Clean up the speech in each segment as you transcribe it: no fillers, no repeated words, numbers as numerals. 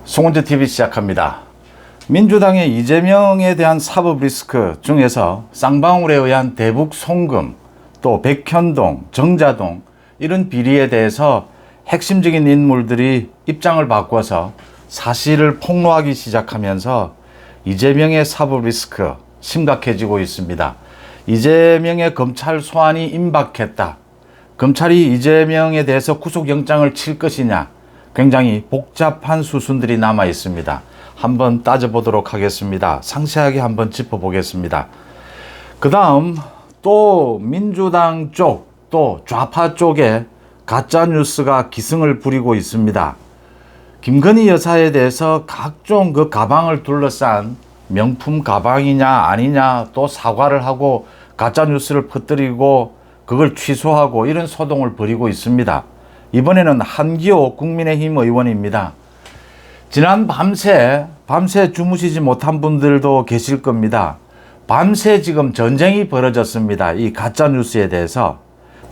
송은재TV 시작합니다. 민주당의 이재명에 대한 사법 리스크 중에서 쌍방울에 의한 대북 송금, 또 백현동, 정자동 이런 비리에 대해서 핵심적인 인물들이 입장을 바꿔서 사실을 폭로하기 시작하면서 이재명의 사법 리스크 심각해지고 있습니다. 이재명의 검찰 소환이 임박했다. 검찰이 이재명에 대해서 구속영장을 칠 것이냐, 굉장히 복잡한 수순들이 남아 있습니다. 한번 따져보도록 하겠습니다. 상세하게 한번 짚어보겠습니다. 그 다음 또 민주당 쪽, 또 좌파 쪽에 가짜뉴스가 기승을 부리고 있습니다. 김건희 여사에 대해서 각종 그 가방을 둘러싼 명품 가방이냐 아니냐 또 사과를 하고 가짜뉴스를 퍼뜨리고 그걸 취소하고 이런 소동을 벌이고 있습니다. 이번에는 한기호 국민의힘 의원입니다. 지난 밤새 주무시지 못한 분들도 계실 겁니다. 밤새 지금 전쟁이 벌어졌습니다. 이 가짜뉴스에 대해서.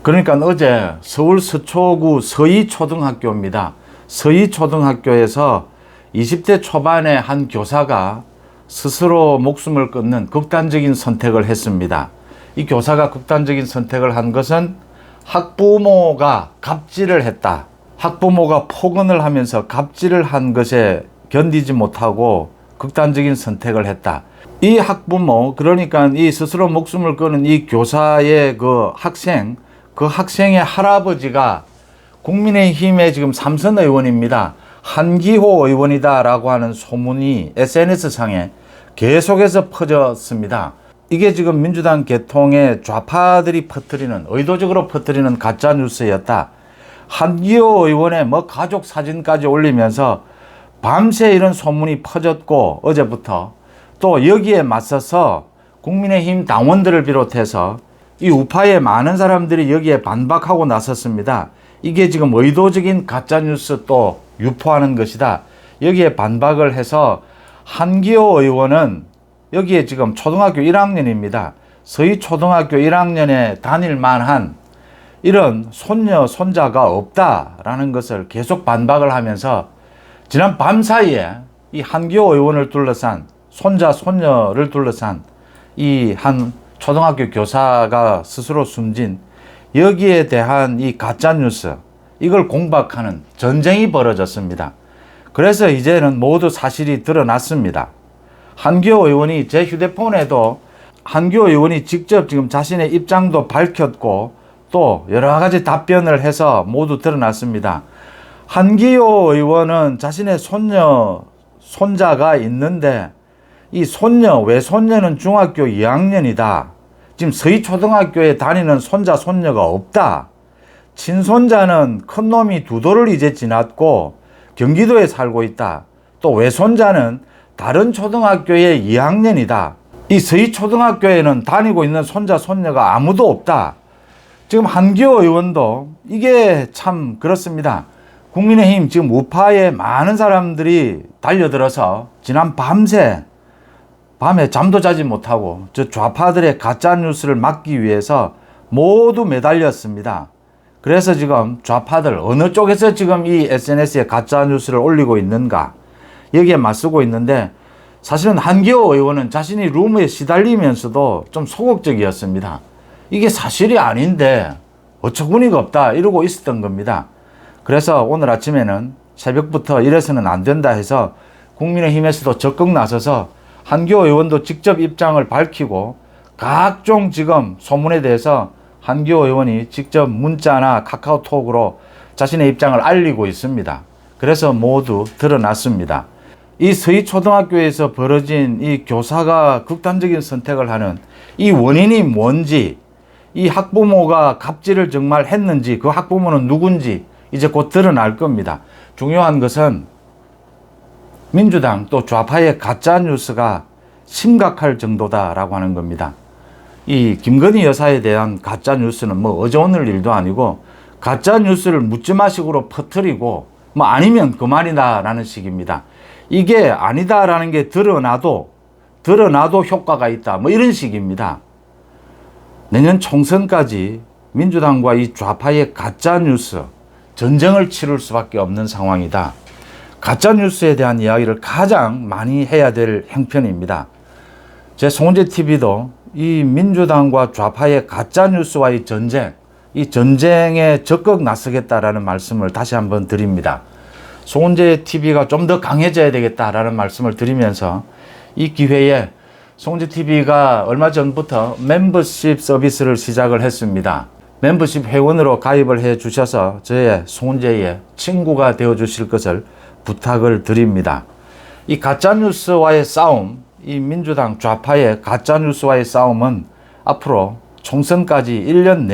그러니까 어제 서울 서초구 서희초등학교입니다. 서희초등학교에서 20대 초반의 한 교사가 스스로 목숨을 끊는 극단적인 선택을 했습니다. 이 교사가 극단적인 선택을 한 것은 학부모가 갑질을 했다. 학부모가 폭언을 하면서 갑질을 한 것에 견디지 못하고 극단적인 선택을 했다. 이 학부모, 그러니까 이 스스로 목숨을 끊은 이 교사의 그 학생의 할아버지가 국민의힘의 지금 삼선 의원입니다. 한기호 의원이다라고 하는 소문이 SNS상에 계속해서 퍼졌습니다. 이게 지금 민주당 계통의 좌파들이 의도적으로 퍼뜨리는 가짜뉴스였다. 한기호 의원의 가족 사진까지 올리면서 밤새 이런 소문이 퍼졌고, 어제부터 또 여기에 맞서서 국민의힘 당원들을 비롯해서 이 우파의 많은 사람들이 여기에 반박하고 나섰습니다. 이게 지금 의도적인 가짜뉴스 또 유포하는 것이다. 여기에 반박을 해서 한기호 의원은 여기에 지금 초등학교 1학년입니다. 서희초등학교 1학년에 다닐 만한 이런 손녀, 손자가 없다라는 것을 계속 반박을 하면서 지난 밤 사이에 이 한기호 의원을 둘러싼 손자, 손녀를 둘러싼 이 한 초등학교 교사가 스스로 숨진 여기에 대한 이 가짜뉴스, 이걸 공박하는 전쟁이 벌어졌습니다. 그래서 이제는 모두 사실이 드러났습니다. 한기호 의원이 제 휴대폰에도 한기호 의원이 직접 지금 자신의 입장도 밝혔고 또 여러 가지 답변을 해서 모두 드러났습니다. 한기호 의원은 자신의 손자가 있는데 이 외손녀는 중학교 2학년이다. 지금 서희초등학교에 다니는 손자, 손녀가 없다. 친손자는 큰 놈이 2돌을 이제 지났고 경기도에 살고 있다. 또 외손자는 다른 초등학교의 2학년이다. 이 서희초등학교에는 다니고 있는 손자, 손녀가 아무도 없다. 지금 한기호 의원도 이게 참 그렇습니다. 국민의힘 지금 우파의 많은 사람들이 달려들어서 지난 밤에 잠도 자지 못하고 저 좌파들의 가짜뉴스를 막기 위해서 모두 매달렸습니다. 그래서 지금 좌파들 어느 쪽에서 지금 이 SNS에 가짜뉴스를 올리고 있는가, 여기에 맞서고 있는데, 사실은 한기호 의원은 자신이 루머에 시달리면서도 좀 소극적이었습니다. 이게 사실이 아닌데 어처구니가 없다 이러고 있었던 겁니다. 그래서 오늘 아침에는 새벽부터 이래서는 안 된다 해서 국민의힘에서도 적극 나서서 한기호 의원도 직접 입장을 밝히고 각종 지금 소문에 대해서 한기호 의원이 직접 문자나 카카오톡으로 자신의 입장을 알리고 있습니다. 그래서 모두 드러났습니다. 이 서희초등학교에서 벌어진 이 교사가 극단적인 선택을 하는 이 원인이 뭔지, 이 학부모가 갑질을 정말 했는지, 그 학부모는 누군지 이제 곧 드러날 겁니다. 중요한 것은 민주당 또 좌파의 가짜뉴스가 심각할 정도다라고 하는 겁니다. 이 김건희 여사에 대한 가짜뉴스는 어제 오늘 일도 아니고 가짜뉴스를 묻지마식으로 퍼뜨리고 아니면 그만이다라는 식입니다. 이게 아니다라는 게 드러나도 효과가 있다. 이런 식입니다. 내년 총선까지 민주당과 이 좌파의 가짜뉴스 전쟁을 치를 수밖에 없는 상황이다. 가짜뉴스에 대한 이야기를 가장 많이 해야 될 형편입니다. 제 송은재 TV도 이 민주당과 좌파의 가짜뉴스와의 전쟁, 이 전쟁에 적극 나서겠다라는 말씀을 다시 한번 드립니다. 송은재 TV가 좀 더 강해져야 되겠다라는 말씀을 드리면서 이 기회에 송은재 TV가 얼마 전부터 멤버십 서비스를 시작을 했습니다. 멤버십 회원으로 가입을 해 주셔서 저의 송은재의 친구가 되어 주실 것을 부탁을 드립니다. 이 가짜뉴스와의 싸움, 이 민주당 좌파의 가짜뉴스와의 싸움은 앞으로 총선까지 1년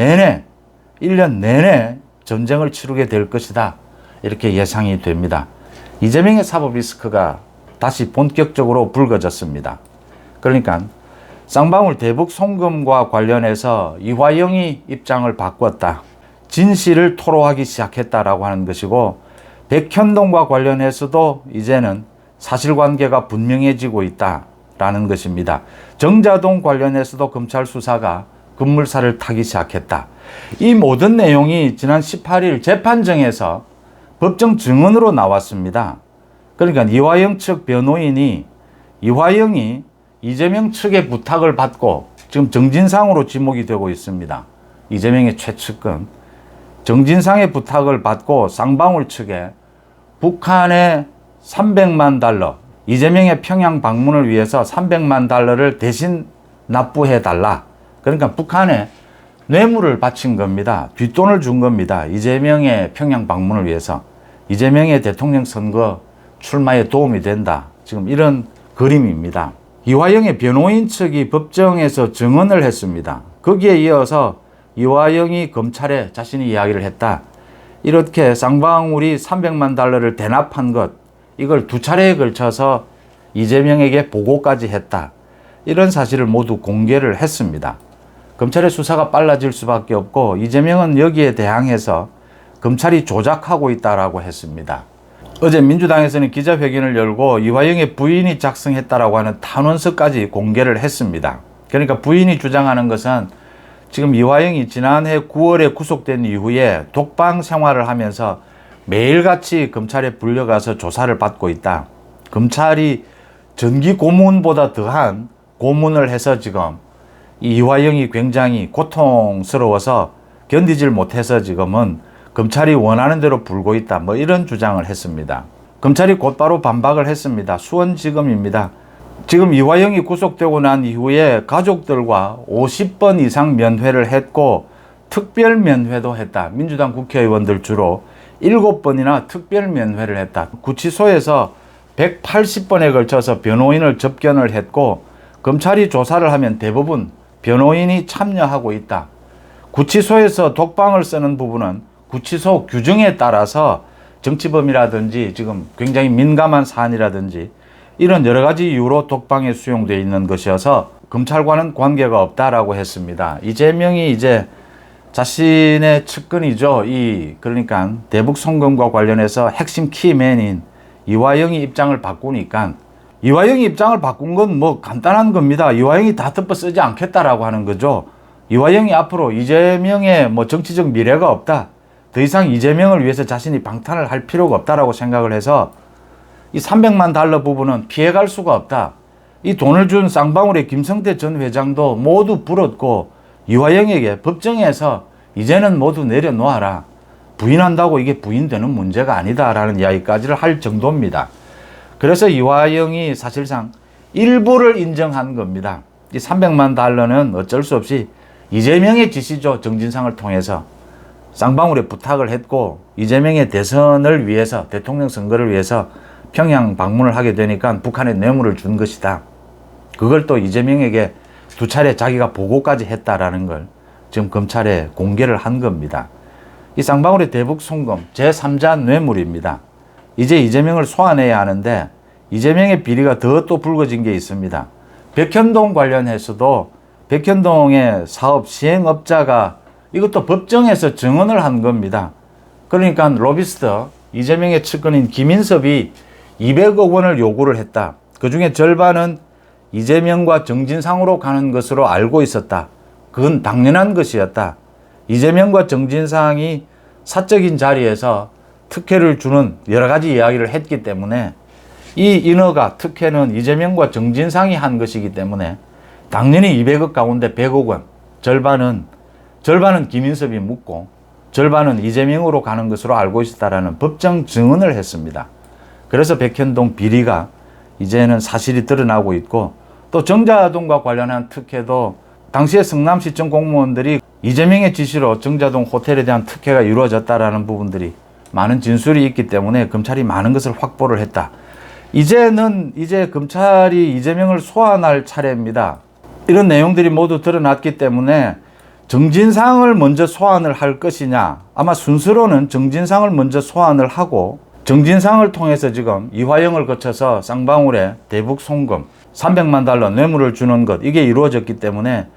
내내 전쟁을 치르게 될 것이다. 이렇게 예상이 됩니다. 이재명의 사법 리스크가 다시 본격적으로 불거졌습니다. 그러니까 쌍방울 대북 송금과 관련해서 이화영이 입장을 바꿨다. 진실을 토로하기 시작했다라고 하는 것이고, 백현동과 관련해서도 이제는 사실관계가 분명해지고 있다라는 것입니다. 정자동 관련해서도 검찰 수사가 급물살을 타기 시작했다. 이 모든 내용이 지난 18일 재판정에서 법정 증언으로 나왔습니다. 그러니까 이화영 측 변호인이 이화영이 이재명 측의 부탁을 받고 지금 정진상으로 지목이 되고 있습니다. 이재명의 최측근 정진상의 부탁을 받고 쌍방울 측에 북한에 300만 달러, 이재명의 평양 방문을 위해서 300만 달러를 대신 납부해 달라. 그러니까 북한에 뇌물을 바친 겁니다. 뒷돈을 준 겁니다. 이재명의 평양 방문을 위해서. 이재명의 대통령 선거 출마에 도움이 된다. 지금 이런 그림입니다. 이화영의 변호인 측이 법정에서 증언을 했습니다. 거기에 이어서 이화영이 검찰에 자신이 이야기를 했다. 이렇게 쌍방울이 300만 달러를 대납한 것, 이걸 2차례에 걸쳐서 이재명에게 보고까지 했다. 이런 사실을 모두 공개를 했습니다. 검찰의 수사가 빨라질 수밖에 없고, 이재명은 여기에 대항해서 검찰이 조작하고 있다라고 했습니다. 어제 민주당에서는 기자회견을 열고 이화영의 부인이 작성했다라고 하는 탄원서까지 공개를 했습니다. 그러니까 부인이 주장하는 것은 지금 이화영이 지난해 9월에 구속된 이후에 독방 생활을 하면서 매일같이 검찰에 불려가서 조사를 받고 있다. 검찰이 전기 고문보다 더한 고문을 해서 지금 이화영이 굉장히 고통스러워서 견디질 못해서 지금은 검찰이 원하는 대로 불고 있다. 뭐 이런 주장을 했습니다. 검찰이 곧바로 반박을 했습니다. 수원지검입니다. 지금 이화영이 구속되고 난 이후에 가족들과 50번 이상 면회를 했고 특별 면회도 했다. 민주당 국회의원들 주로 7번이나 특별 면회를 했다. 구치소에서 180번에 걸쳐서 변호인을 접견을 했고, 검찰이 조사를 하면 대부분 변호인이 참여하고 있다. 구치소에서 독방을 쓰는 부분은 구치소 규정에 따라서 정치범이라든지 지금 굉장히 민감한 사안이라든지 이런 여러 가지 이유로 독방에 수용되어 있는 것이어서 검찰과는 관계가 없다라고 했습니다. 이재명이 이제 자신의 측근이죠. 그러니까 대북 송금과 관련해서 핵심 키맨인 이화영이 입장을 바꾸니까, 이화영이 입장을 바꾼 건 뭐 간단한 겁니다. 이화영이 다 덮어 쓰지 않겠다라고 하는 거죠. 이화영이 앞으로 이재명의 뭐 정치적 미래가 없다. 더 이상 이재명을 위해서 자신이 방탄을 할 필요가 없다라고 생각을 해서 이 300만 달러 부분은 피해갈 수가 없다. 이 돈을 준 쌍방울의 김성태 전 회장도 모두 불었고, 이화영에게 법정에서 이제는 모두 내려놓아라. 부인한다고 이게 부인되는 문제가 아니다라는 이야기까지를 할 정도입니다. 그래서 이화영이 사실상 일부를 인정한 겁니다. 이 300만 달러는 어쩔 수 없이 이재명의 지시죠. 정진상을 통해서 쌍방울에 부탁을 했고, 이재명의 대선을 위해서, 대통령 선거를 위해서 평양 방문을 하게 되니까 북한에 뇌물을 준 것이다. 그걸 또 이재명에게 2차례 자기가 보고까지 했다라는 걸 지금 검찰에 공개를 한 겁니다. 이 쌍방울의 대북 송금 제3자 뇌물입니다. 이제 이재명을 소환해야 하는데 이재명의 비리가 더 또 불거진 게 있습니다. 백현동 관련해서도 백현동의 사업 시행업자가 이것도 법정에서 증언을 한 겁니다. 그러니까 로비스트 이재명의 측근인 김인섭이 200억 원을 요구를 했다. 그중에 절반은 이재명과 정진상으로 가는 것으로 알고 있었다. 그건 당연한 것이었다. 이재명과 정진상이 사적인 자리에서 특혜를 주는 여러 가지 이야기를 했기 때문에 이 인허가 특혜는 이재명과 정진상이 한 것이기 때문에 당연히 200억 가운데 100억 원, 절반은 김인섭이 묻고 절반은 이재명으로 가는 것으로 알고 있다라는 법정 증언을 했습니다. 그래서 백현동 비리가 이제는 사실이 드러나고 있고, 또 정자동과 관련한 특혜도 당시에 성남시청 공무원들이 이재명의 지시로 정자동 호텔에 대한 특혜가 이루어졌다라는 부분들이 많은 진술이 있기 때문에 검찰이 많은 것을 확보를 했다. 이제 검찰이 이재명을 소환할 차례입니다. 이런 내용들이 모두 드러났기 때문에 정진상을 먼저 소환을 할 것이냐, 아마 순서로는 정진상을 먼저 소환을 하고 정진상을 통해서 지금 이화영을 거쳐서 쌍방울에 대북 송금 300만 달러 뇌물을 주는 것, 이게 이루어졌기 때문에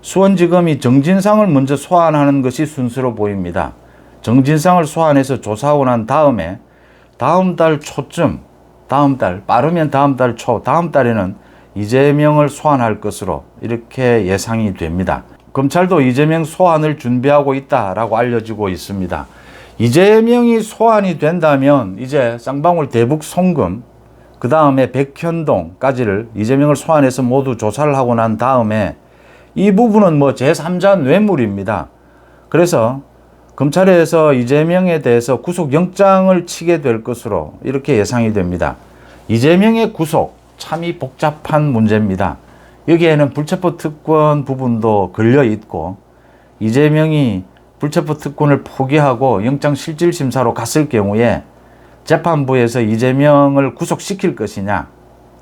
수원지검이 정진상을 먼저 소환하는 것이 순서로 보입니다. 정진상을 소환해서 조사하고 난 다음에 다음 달 초쯤, 빠르면 다음 달 초, 다음 달에는 이재명을 소환할 것으로 이렇게 예상이 됩니다. 검찰도 이재명 소환을 준비하고 있다라고 알려지고 있습니다. 이재명이 소환이 된다면 이제 쌍방울 대북 송금, 그 다음에 백현동까지를 이재명을 소환해서 모두 조사를 하고 난 다음에 이 부분은 뭐 제3자 뇌물입니다. 그래서 검찰에서 이재명에 대해서 구속영장을 치게 될 것으로 이렇게 예상이 됩니다. 이재명의 구속, 참이 복잡한 문제입니다. 여기에는 불체포 특권 부분도 걸려 있고, 이재명이 불체포 특권을 포기하고 영장실질심사로 갔을 경우에 재판부에서 이재명을 구속시킬 것이냐.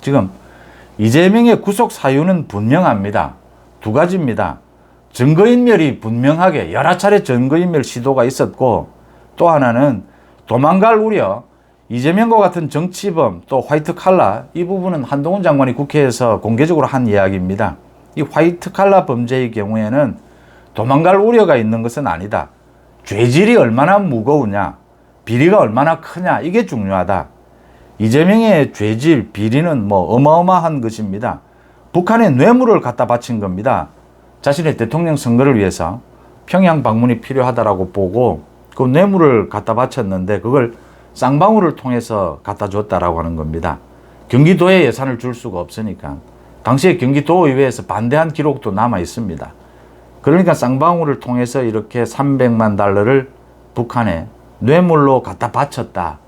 지금 이재명의 구속 사유는 분명합니다. 두 가지입니다. 증거인멸이 분명하게 여러 차례 증거인멸 시도가 있었고, 또 하나는 도망갈 우려, 이재명과 같은 정치범, 또 화이트 칼라, 이 부분은 한동훈 장관이 국회에서 공개적으로 한 이야기입니다. 이 화이트 칼라 범죄의 경우에는 도망갈 우려가 있는 것은 아니다. 죄질이 얼마나 무거우냐, 비리가 얼마나 크냐, 이게 중요하다. 이재명의 죄질, 비리는 뭐 어마어마한 것입니다. 북한에 뇌물을 갖다 바친 겁니다. 자신의 대통령 선거를 위해서 평양 방문이 필요하다라고 보고 그 뇌물을 갖다 바쳤는데 그걸 쌍방울을 통해서 갖다 줬다라고 하는 겁니다. 경기도에 예산을 줄 수가 없으니까. 당시에 경기도의회에서 반대한 기록도 남아 있습니다. 그러니까 쌍방울을 통해서 이렇게 300만 달러를 북한에 뇌물로 갖다 바쳤다.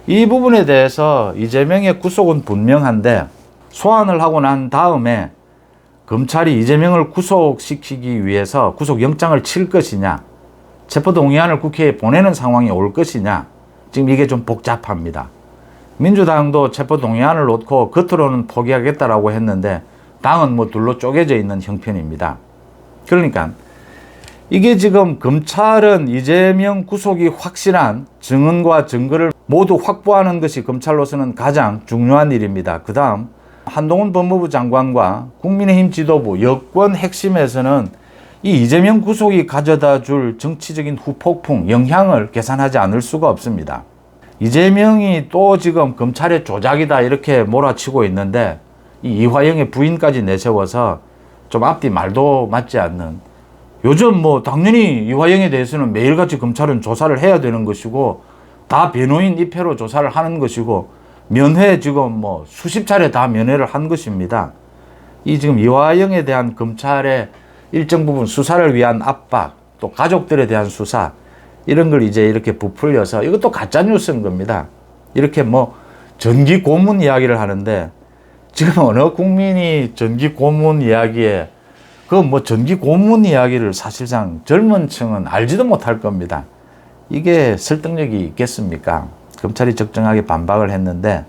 이 부분에 대해서 이재명의 구속은 분명한데, 소환을 하고 난 다음에 검찰이 이재명을 구속시키기 위해서 구속영장을 칠 것이냐, 체포동의안을 국회에 보내는 상황이 올 것이냐, 지금 이게 좀 복잡합니다. 민주당도 체포동의안을 놓고 겉으로는 포기하겠다라고 했는데 당은 뭐 둘로 쪼개져 있는 형편입니다. 그러니까 이게 지금 검찰은 이재명 구속이 확실한 증언과 증거를 모두 확보하는 것이 검찰로서는 가장 중요한 일입니다. 그 다음 한동훈 법무부 장관과 국민의힘 지도부, 여권 핵심에서는 이 이재명 구속이 가져다 줄 정치적인 후폭풍, 영향을 계산하지 않을 수가 없습니다. 이재명이 또 지금 검찰의 조작이다 이렇게 몰아치고 있는데, 이 이화영의 부인까지 내세워서 좀 앞뒤 말도 맞지 않는, 요즘 뭐 당연히 이화영에 대해서는 매일같이 검찰은 조사를 해야 되는 것이고 다 변호인 입회로 조사를 하는 것이고 면회 지금 뭐 수십 차례 다 면회를 한 것입니다. 이 지금 이화영에 대한 검찰의 일정 부분 수사를 위한 압박, 또 가족들에 대한 수사, 이런 걸 이제 이렇게 부풀려서 이것도 가짜 뉴스인 겁니다. 이렇게 뭐 전기 고문 이야기를 하는데, 지금 어느 국민이 전기 고문 이야기에 그 뭐 전기 고문 이야기를 사실상 젊은 층은 알지도 못할 겁니다. 이게 설득력이 있겠습니까? 검찰이 적정하게 반박을 했는데,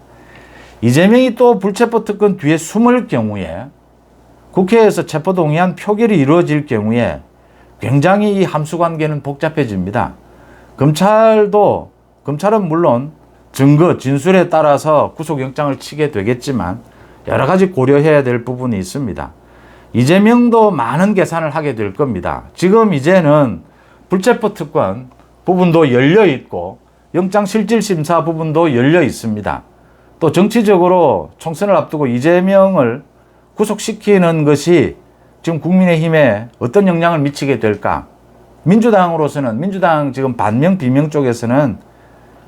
이재명이 또 불체포 특권 뒤에 숨을 경우에, 국회에서 체포동의안 표결이 이루어질 경우에 굉장히 이 함수관계는 복잡해집니다. 검찰은 물론 증거, 진술에 따라서 구속영장을 치게 되겠지만 여러 가지 고려해야 될 부분이 있습니다. 이재명도 많은 계산을 하게 될 겁니다. 지금 이제는 불체포 특권 부분도 열려 있고 영장실질심사 부분도 열려 있습니다. 또 정치적으로 총선을 앞두고 이재명을 구속시키는 것이 지금 국민의힘에 어떤 영향을 미치게 될까? 민주당으로서는, 민주당 지금 반명 비명 쪽에서는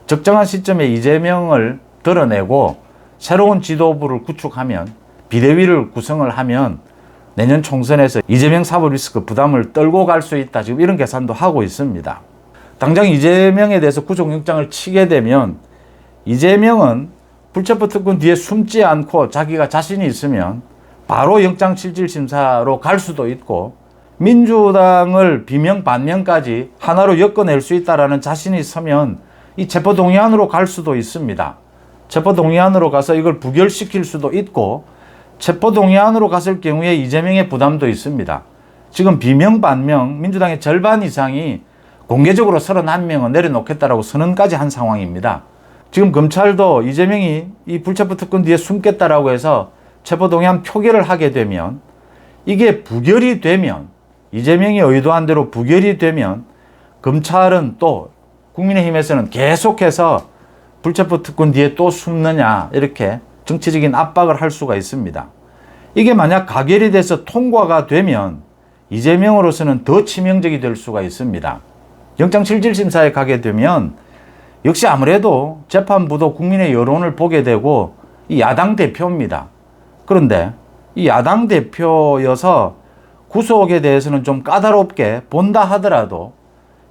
적정한 시점에 이재명을 드러내고 새로운 지도부를 구축하면 비대위를 구성을 하면 내년 총선에서 이재명 사법 리스크 부담을 떨고 갈 수 있다. 지금 이런 계산도 하고 있습니다. 당장 이재명에 대해서 구속영장을 치게 되면 이재명은 불체포 특권 뒤에 숨지 않고 자기가 자신이 있으면 바로 영장실질심사로 갈 수도 있고 민주당을 비명 반명까지 하나로 엮어낼 수 있다라는 자신이 서면 이 체포동의안으로 갈 수도 있습니다. 체포동의안으로 가서 이걸 부결시킬 수도 있고 체포동의안으로 갔을 경우에 이재명의 부담도 있습니다. 지금 비명 반명 민주당의 절반 이상이 공개적으로 31명은 내려놓겠다라고 선언까지 한 상황입니다. 지금 검찰도 이재명이 이 불체포 특권 뒤에 숨겠다라고 해서 체포동의안 표결을 하게 되면 이게 부결이 되면 이재명이 의도한 대로 부결이 되면 검찰은 또 국민의힘에서는 계속해서 불체포 특권 뒤에 또 숨느냐 이렇게 정치적인 압박을 할 수가 있습니다. 이게 만약 가결이 돼서 통과가 되면 이재명으로서는 더 치명적이 될 수가 있습니다. 영장실질심사에 가게 되면 역시 아무래도 재판부도 국민의 여론을 보게 되고 이 야당 대표입니다. 그런데 이 야당 대표여서 구속에 대해서는 좀 까다롭게 본다 하더라도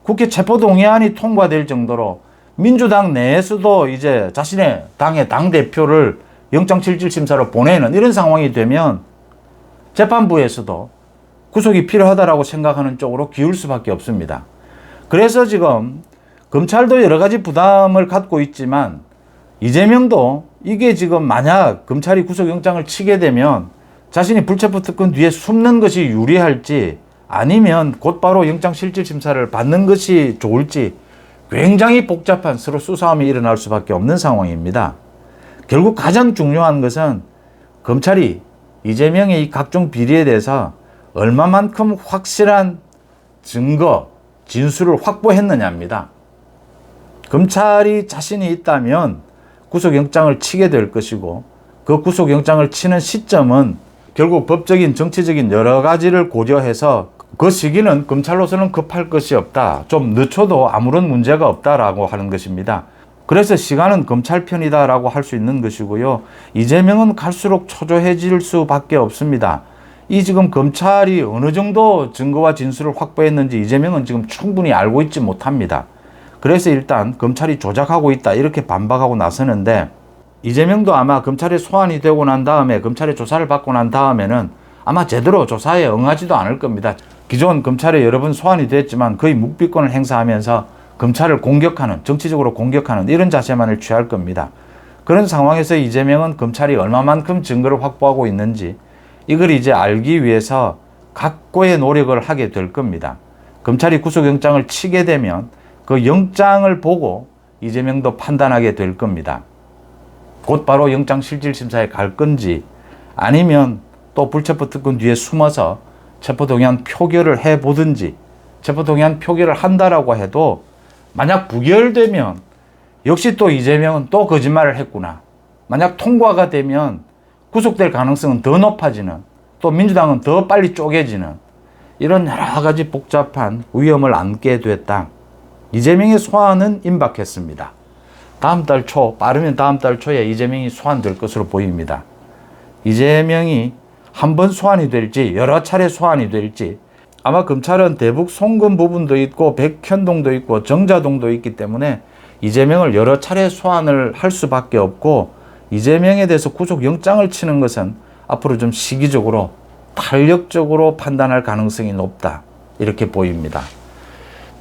국회 체포동의안이 통과될 정도로 민주당 내에서도 이제 자신의 당의 당대표를 영장실질심사로 보내는 이런 상황이 되면 재판부에서도 구속이 필요하다고 생각하는 쪽으로 기울 수밖에 없습니다. 그래서 지금 검찰도 여러 가지 부담을 갖고 있지만 이재명도 이게 지금 만약 검찰이 구속영장을 치게 되면 자신이 불체포 특권 뒤에 숨는 것이 유리할지 아니면 곧바로 영장실질심사를 받는 것이 좋을지 굉장히 복잡한 서로 수싸움이 일어날 수밖에 없는 상황입니다. 결국 가장 중요한 것은 검찰이 이재명의 이 각종 비리에 대해서 얼마만큼 확실한 증거, 진술을 확보했느냐입니다. 검찰이 자신이 있다면 구속영장을 치게 될 것이고 그 구속영장을 치는 시점은 결국 법적인 정치적인 여러 가지를 고려해서 그 시기는 검찰로서는 급할 것이 없다. 좀 늦춰도 아무런 문제가 없다라고 하는 것입니다. 그래서 시간은 검찰 편이다라고 할 수 있는 것이고요. 이재명은 갈수록 초조해질 수밖에 없습니다. 이 지금 검찰이 어느 정도 증거와 진술을 확보했는지 이재명은 지금 충분히 알고 있지 못합니다. 그래서 일단 검찰이 조작하고 있다 이렇게 반박하고 나서는데 이재명도 아마 검찰에 소환이 되고 난 다음에 검찰의 조사를 받고 난 다음에는 아마 제대로 조사에 응하지도 않을 겁니다. 기존 검찰에 여러 번 소환이 됐지만 거의 묵비권을 행사하면서 검찰을 공격하는, 정치적으로 공격하는 이런 자세만을 취할 겁니다. 그런 상황에서 이재명은 검찰이 얼마만큼 증거를 확보하고 있는지 이걸 이제 알기 위해서 각고의 노력을 하게 될 겁니다. 검찰이 구속영장을 치게 되면 그 영장을 보고 이재명도 판단하게 될 겁니다. 곧바로 영장실질심사에 갈 건지 아니면 또 불체포 특권 뒤에 숨어서 체포동의안 표결을 해보든지 체포동의안 표결을 한다라고 해도 만약 부결되면 역시 또 이재명은 또 거짓말을 했구나. 만약 통과가 되면 구속될 가능성은 더 높아지는 또 민주당은 더 빨리 쪼개지는 이런 여러 가지 복잡한 위험을 안게 됐다. 이재명의 소환은 임박했습니다. 다음 달 초, 빠르면 다음 달 초에 이재명이 소환될 것으로 보입니다. 이재명이 한 번 소환이 될지 여러 차례 소환이 될지 아마 검찰은 대북 송금 부분도 있고 백현동도 있고 정자동도 있기 때문에 이재명을 여러 차례 소환을 할 수밖에 없고 이재명에 대해서 구속영장을 치는 것은 앞으로 좀 시기적으로 탄력적으로 판단할 가능성이 높다 이렇게 보입니다.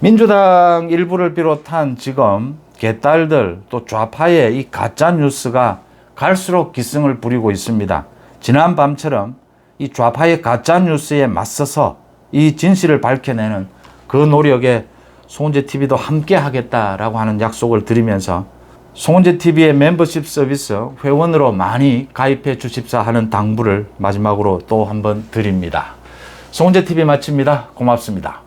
민주당 일부를 비롯한 지금 개딸들 또 좌파의 이 가짜 뉴스가 갈수록 기승을 부리고 있습니다. 지난 밤처럼 이 좌파의 가짜 뉴스에 맞서서 이 진실을 밝혀내는 그 노력에 송은재TV도 함께 하겠다라고 하는 약속을 드리면서 송은재TV의 멤버십 서비스 회원으로 많이 가입해 주십사 하는 당부를 마지막으로 또 한번 드립니다. 송은재TV 마칩니다. 고맙습니다.